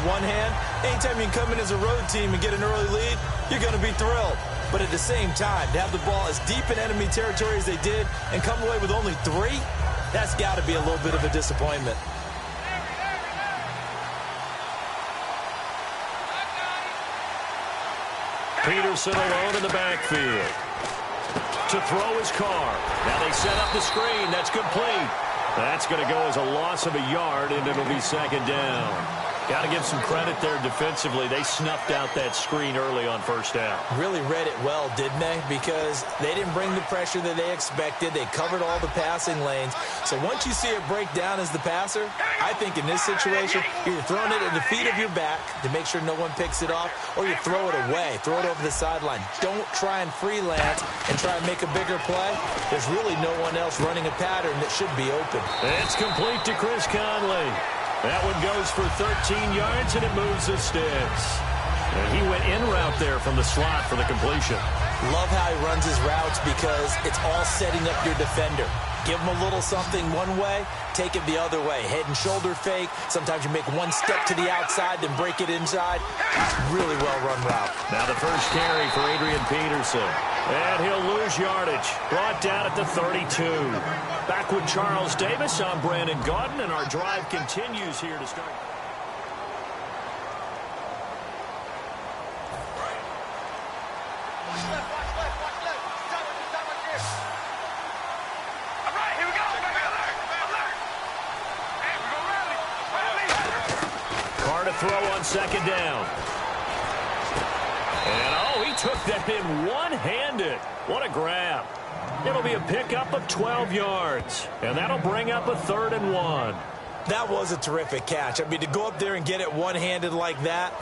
one hand, anytime you can come in as a road team and get an early lead, you're going to be thrilled. But at the same time, to have the ball as deep in enemy territory as they did and come away with only 3, that's got to be a little bit of a disappointment. Peterson alone in the backfield. To throw his car. Now they set up the screen. That's complete. That's going to go as a loss of a yard, and it'll be second down. Got to give some credit there defensively. They snuffed out that screen early on first down. Really read it well, didn't they? Because they didn't bring the pressure that they expected. They covered all the passing lanes. So once you see it break down as the passer, I think in this situation, you're throwing it at the feet of your back to make sure no one picks it off, or you throw it away, throw it over the sideline. Don't try and freelance and try and make a bigger play. There's really no one else running a pattern that should be open. It's complete to Chris Conley. That one goes for 13 yards, and it moves the sticks. And he went in route there from the slot for the completion. Love how he runs his routes because it's all setting up your defender. Give him a little something one way, take it the other way. Head and shoulder fake. Sometimes you make one step to the outside, then break it inside. Really well-run route. Now the first carry for Adrian Peterson. And he'll lose yardage. Brought down at the 32. Back with Charles Davis, I'm Brandon Gaudin, and our drive continues here to start. Carr to throw on second down. And, oh, he took that in one-handed. What a grab. It'll be a pickup of 12 yards. And that'll bring up a 3rd and 1. That was a terrific catch. I mean, to go up there and get it one-handed like that,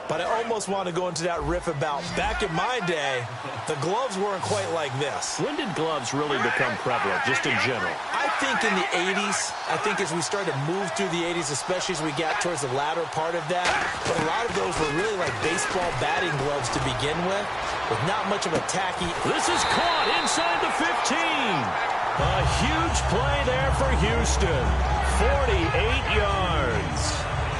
but I almost want to go into that riff about back in my day, the gloves weren't quite like this. When did gloves really become prevalent, just in general? I think in the 80s. I think as we started to move through the 80s, especially as we got towards the latter part of that. But a lot of those were really like baseball batting gloves to begin with not much of a tacky. This is caught inside the 15. A huge play there for Houston. 48 yards.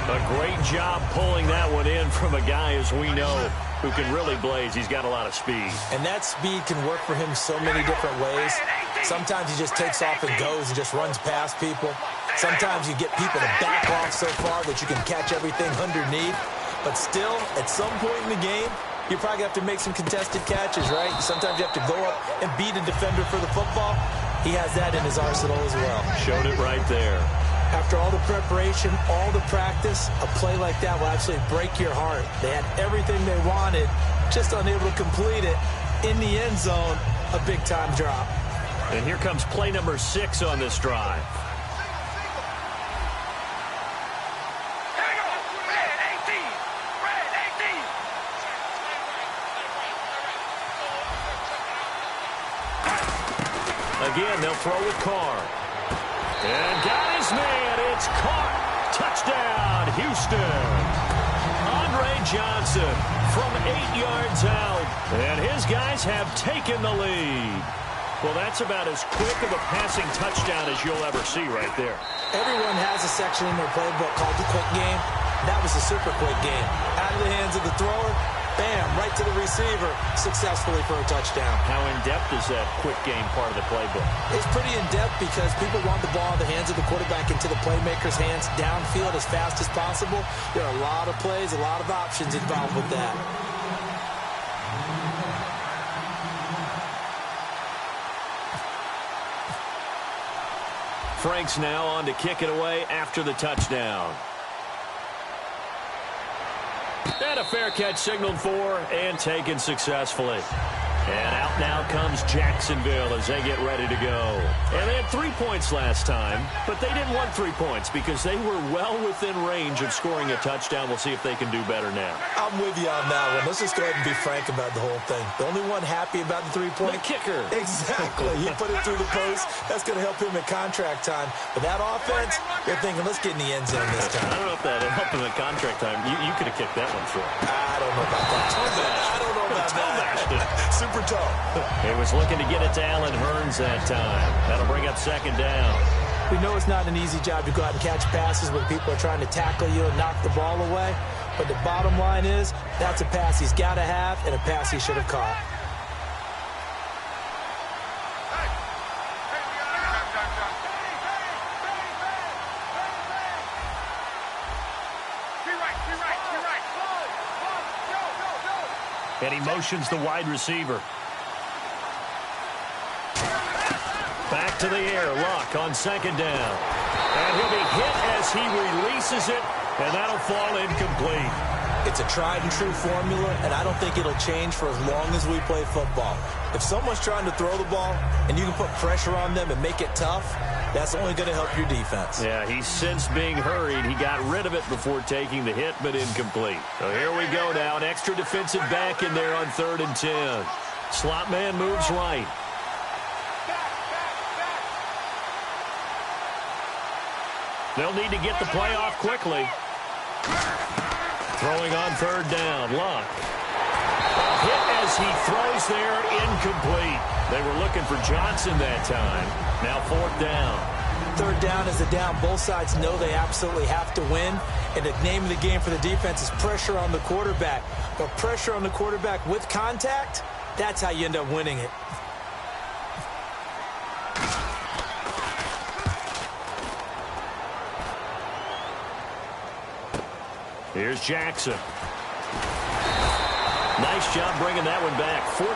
A great job pulling that one in from a guy, as we know, who can really blaze. He's got a lot of speed. And that speed can work for him so many different ways. Sometimes he just takes off and goes and just runs past people. Sometimes you get people to back off so far that you can catch everything underneath. But still, at some point in the game, you probably have to make some contested catches, right? Sometimes you have to go up and beat a defender for the football. He has that in his arsenal as well. Showed it right there. After all the preparation, all the practice, a play like that will absolutely break your heart. They had everything they wanted, just unable to complete it. In the end zone, a big-time drop. And here comes play number 6 on this drive. Again, they'll throw with Carr. And got his man. It's caught. Touchdown, Houston. Andre Johnson from 8 yards out. And his guys have taken the lead. Well, that's about as quick of a passing touchdown as you'll ever see right there. Everyone has a section in their playbook called the quick game. That was a super quick game. Out of the hands of the thrower, bam, right to the receiver, successfully for a touchdown. How in-depth is that quick game part of the playbook? It's pretty in-depth because people want the ball in the hands of the quarterback into the playmaker's hands downfield as fast as possible. There are a lot of plays, a lot of options involved with that. Franks now on to kick it away after the touchdown. And a fair catch signaled for and taken successfully. And out now comes Jacksonville as they get ready to go. And they had 3 points last time, but they didn't want 3 points because they were well within range of scoring a touchdown. We'll see if they can do better now. I'm with you on that one. Let's just go ahead and be frank about the whole thing. The only one happy about the 3-point. The kicker. Exactly. He put it through the post. That's going to help him at contract time. But that offense, they're thinking, let's get in the end zone this time. I don't know if that helped him at contract time. You could have kicked that one through. I don't know about that. I don't know about that. Super tall. He was looking to get it to Allen Hurns that time. That'll bring up second down. We know it's not an easy job to go out and catch passes when people are trying to tackle you and knock the ball away. But the bottom line is, that's a pass he's got to have and a pass he should have caught. And he motions the wide receiver. Back to the air. Luck on second down. And he'll be hit as he releases it, and that'll fall incomplete. It's a tried-and-true formula, and I don't think it'll change for as long as we play football. If someone's trying to throw the ball and you can put pressure on them and make it tough, that's only going to help your defense. Yeah, he's since being hurried. He got rid of it before taking the hit, but incomplete. So here we go now. An extra defensive back in there on 3rd and 10. Slot man moves right. They'll need to get the play off quickly. Throwing on 3rd down. Luck. A hit as he throws there, incomplete. They were looking for Johnson that time. Now 4th down. 3rd down is a down. Both sides know they absolutely have to win. And the name of the game for the defense is pressure on the quarterback. But pressure on the quarterback with contact, that's how you end up winning it. Here's Jackson. Nice job bringing that one back. 14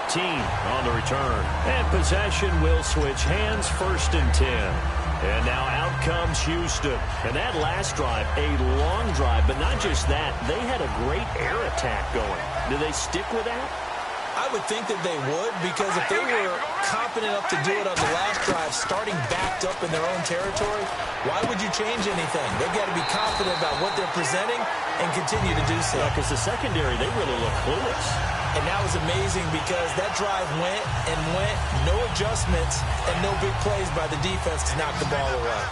on the return. And possession will switch hands, 1st and 10. And now out comes Houston. And that last drive, a long drive, but not just that. They had a great air attack going. Do they stick with that? I would think that they would, because if they were confident enough to do it on the last drive, starting backed up in their own territory, why would you change anything? They've got to be confident about what they're presenting and continue to do so. Because the secondary, they really look clueless. And that was amazing because that drive went and went, no adjustments and no big plays by the defense to knock the ball away.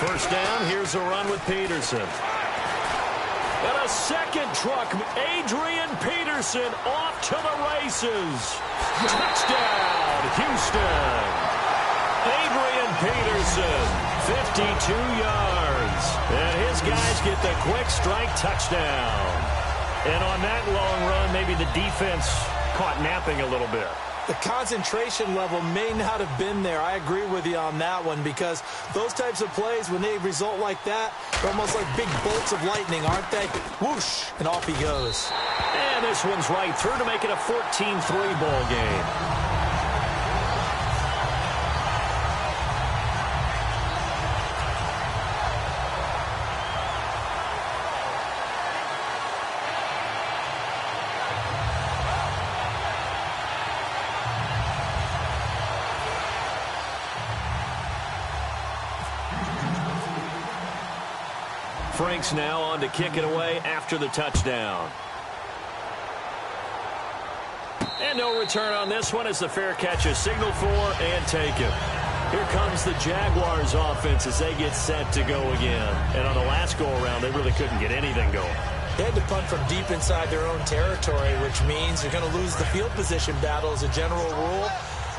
First down, here's a run with Peterson. And a second truck, Adrian Peterson off to the races. Touchdown, Houston. Adrian Peterson, 52 yards. And his guys get the quick strike touchdown. And on that long run, maybe the defense caught napping a little bit. The concentration level may not have been there. I agree with you on that one, because those types of plays, when they result like that, they're almost like big bolts of lightning, aren't they? Whoosh, and off he goes. And this one's right through to make it a 14-3 ball game. Frank's now on to kick it away after the touchdown. And no return on this one as the fair catch is signaled for and taken. Here comes the Jaguars offense as they get set to go again. And on the last go-around, they really couldn't get anything going. They had to punt from deep inside their own territory, which means you're going to lose the field position battle as a general rule.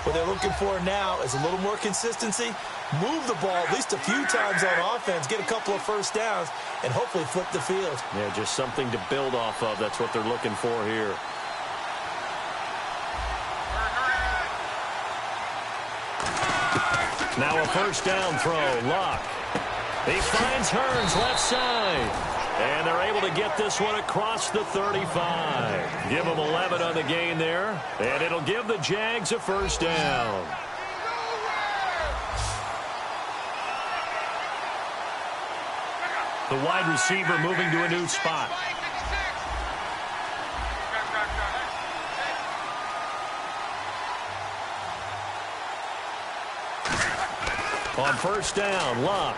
What they're looking for now is a little more consistency, move the ball at least a few times on offense, get a couple of first downs, and hopefully flip the field. Yeah, just something to build off of. That's what they're looking for here. Now a first down throw. Luck. He finds Hearns left side. And they're able to get this one across the 35. Give them 11 on the gain there. And it'll give the Jags a first down. The wide receiver moving to a new spot. On first down, Luck.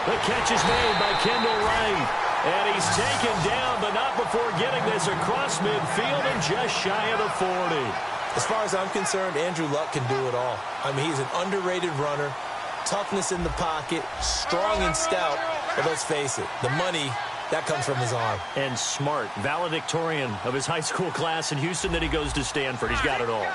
The catch is made by Kendall Wright. And he's taken down, but not before getting this across midfield and just shy of the 40. As far as I'm concerned, Andrew Luck can do it all. I mean, he's an underrated runner, toughness in the pocket, strong and stout. But let's face it, the money That comes from his arm. And smart, valedictorian of his high school class in Houston. Then he goes to Stanford. He's got it all.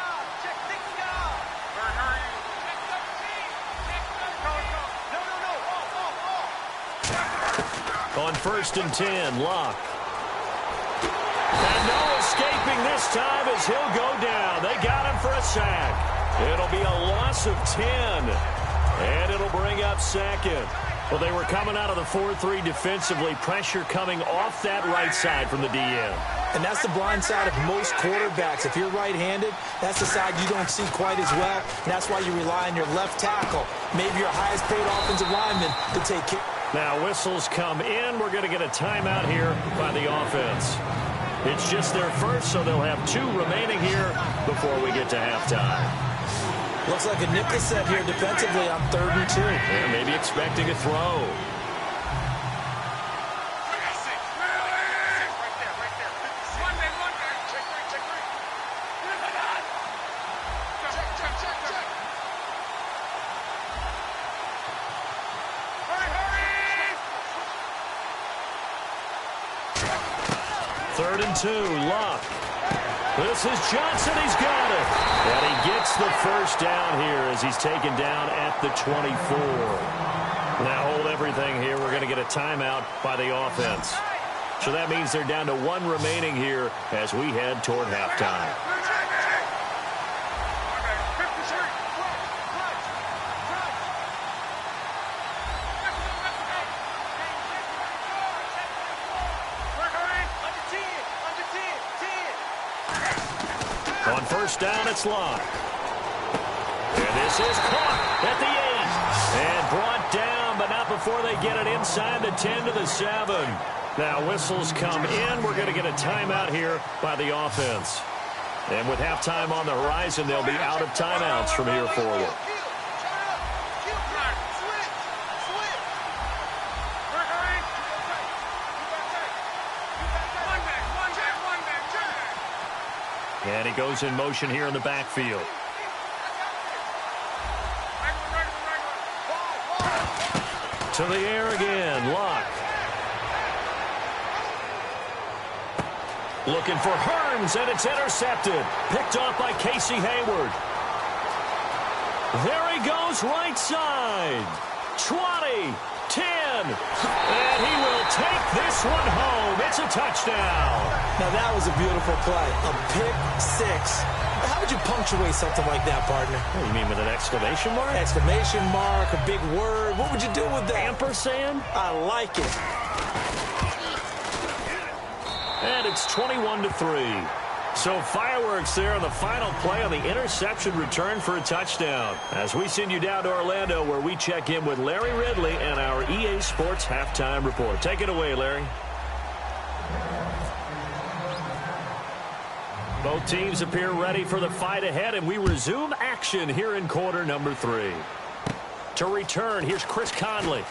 On 1st and 10, Locke. And no escaping this time as he'll go down. They got him for a sack. It'll be a loss of 10. And it'll bring up second. Well, they were coming out of the 4-3 defensively. Pressure coming off that right side from the DN. And that's the blind side of most quarterbacks. If you're right-handed, that's the side you don't see quite as well. And that's why you rely on your left tackle, maybe your highest-paid offensive lineman, to take care. Now whistles come in. We're going to get a timeout here by the offense. It's just their first, so they'll have 2 remaining here before we get to halftime. Looks like a nickel set here defensively on 3rd and 2. And maybe expecting a throw. Third and 2, Locke. This is Johnson. He's got it. And he gets the first down here as he's taken down at the 24. Now hold everything here. We're going to get a timeout by the offense. So that means they're down to 1 remaining here as we head toward halftime. On 1st down, it's Locke. And this is caught at the 8. And brought down, but not before they get it inside the 10 to the 7. Now whistles come in. We're going to get a timeout here by the offense. And with halftime on the horizon, they'll be out of timeouts from here forward. And he goes in motion here in the backfield. To the air again, Locke. Looking for Hearns, and it's intercepted. Picked off by Casey Hayward. There he goes, right side. 20, 10, and he will take this one home. It's a touchdown. Now that was a beautiful play. A pick 6. How would you punctuate something like that, partner? Oh, you mean with an exclamation mark? Exclamation mark, a big word. What would you do with that? Ampersand? I like it. And it's 21-3. So fireworks there on the final play on the interception return for a touchdown. As we send you down to Orlando, where we check in with Larry Ridley and our EA Sports Halftime Report. Take it away, Larry. Both teams appear ready for the fight ahead, and we resume action here in quarter number 3. To return, here's Chris Conley.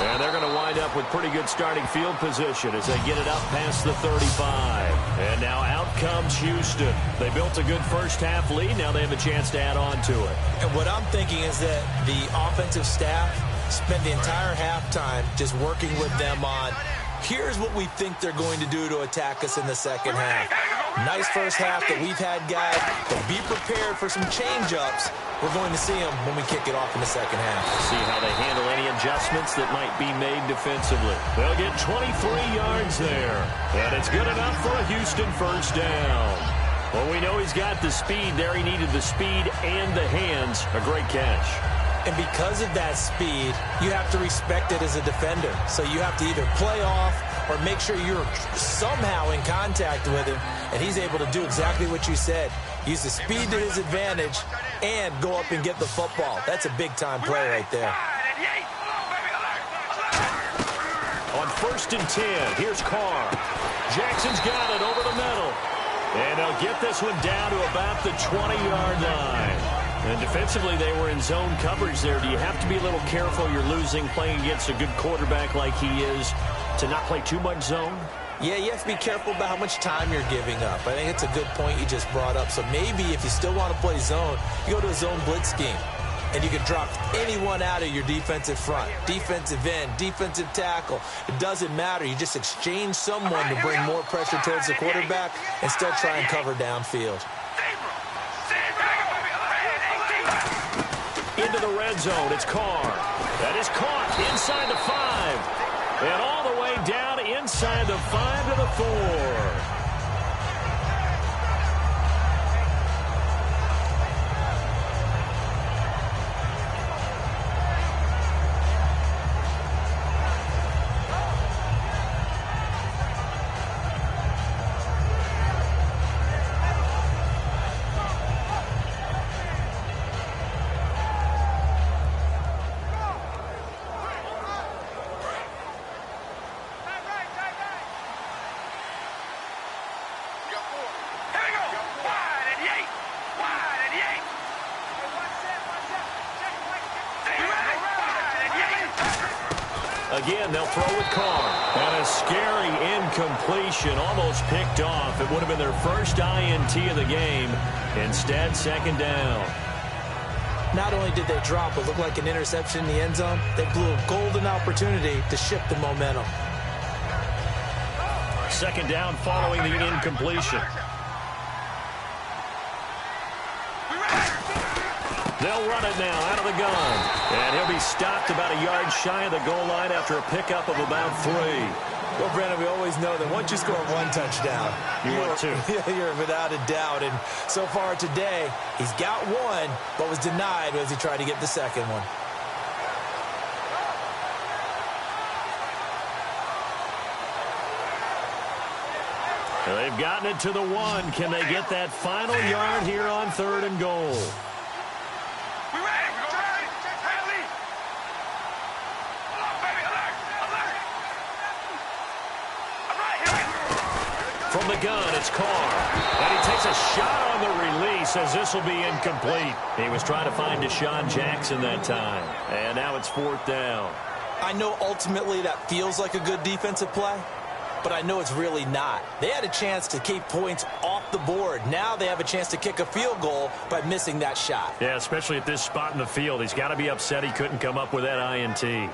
And they're going to wind up with pretty good starting field position as they get it up past the 35. And now out comes Houston. They built a good first-half lead. Now they have a chance to add on to it. And what I'm thinking is that the offensive staff spent the entire halftime just working with them on, here's what we think they're going to do to attack us in the second half. Nice first half that we've had, guys, but be prepared for some change-ups. We're going to see them when we kick it off in the second half. See how they handle any adjustments that might be made defensively. They'll get 23 yards there, and it's good enough for a Houston first down. Well, we know he's got the speed there. He needed the speed and the hands. A great catch. And because of that speed, you have to respect it as a defender. So you have to either play off or make sure you're somehow in contact with him, and he's able to do exactly what you said. Use the speed to his advantage and go up and get the football. That's a big-time play right there. On 1st and 10, here's Carr. Jackson's got it over the middle. And they'll get this one down to about the 20-yard line. And defensively, they were in zone coverage there. Do you have to be a little careful? You're losing, playing against a good quarterback like he is, to not play too much zone? Yeah, you have to be careful about how much time you're giving up. I think it's a good point you just brought up. So maybe if you still want to play zone, you go to a zone blitz scheme. and you can drop anyone out of your defensive front, defensive end, defensive tackle. It doesn't matter. You just exchange someone to bring more pressure towards the quarterback and still try and cover downfield. Into the red zone, it's Carr. That is caught inside the 5. And all the way down inside the 5 to the 4. Again, they'll throw with Carr. And a scary incompletion, almost picked off. It would have been their first INT of the game. Instead, second down. Not only did they drop what looked like an interception in the end zone, they blew a golden opportunity to shift the momentum. Second down following the incompletion. They'll run it now out of the gun. And he'll be stopped about a yard shy of the goal line after a pickup of about 3. Well, Brandon, we always know that once you score one touchdown, you're without a doubt. And so far today, he's got one, but was denied as he tried to get the second one. They've gotten it to the 1. Can they get that final yard here on 3rd and goal? From the gun, it's Carr. And he takes a shot on the release as this will be incomplete. He was trying to find Deshaun Jackson that time. And now it's 4th down. I know ultimately that feels like a good defensive play, but I know it's really not. They had a chance to keep points off the board. Now they have a chance to kick a field goal by missing that shot. Yeah, especially at this spot in the field. He's got to be upset he couldn't come up with that INT.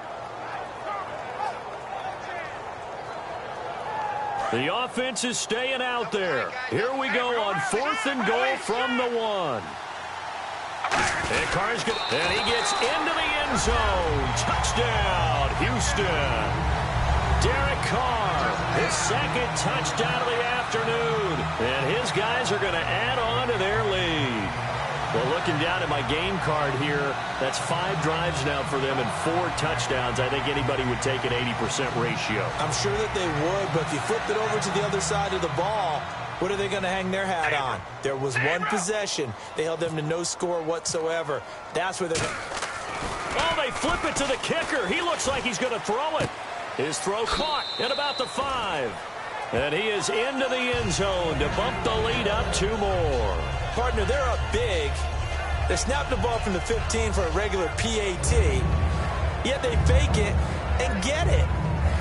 The offense is staying out there. Here we go on 4th and goal from the 1. And Carr's good. And he gets into the end zone. Touchdown, Houston. Derek Carr, his second touchdown of the afternoon. And his guys are going to add on to their lead. Well, looking down at my game card here, that's 5 drives now for them and 4 touchdowns. I think anybody would take an 80% ratio. I'm sure that they would, but if you flipped it over to the other side of the ball, what are they going to hang their hat on? There was one possession. They held them to no score whatsoever. That's where they're going to... Oh, they flip it to the kicker. He looks like he's going to throw it. His throw caught at about the 5. And he is into the end zone to bump the lead up 2 more. Partner, they're up big. They snapped the ball from the 15 for a regular PAT, yet they fake it and get it.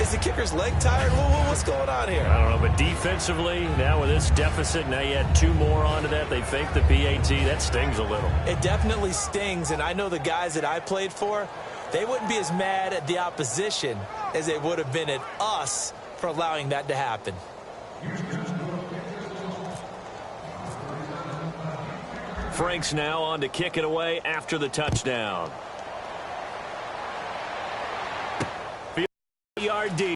Is the kicker's leg tired? What's going on here? I don't know, but defensively, now with this deficit, now you add 2 more onto that, they fake the PAT. That stings a little. It definitely stings, and I know the guys that I played for, they wouldn't be as mad at the opposition as they would have been at us for allowing that to happen. Franks now on to kick it away after the touchdown. Yard deep.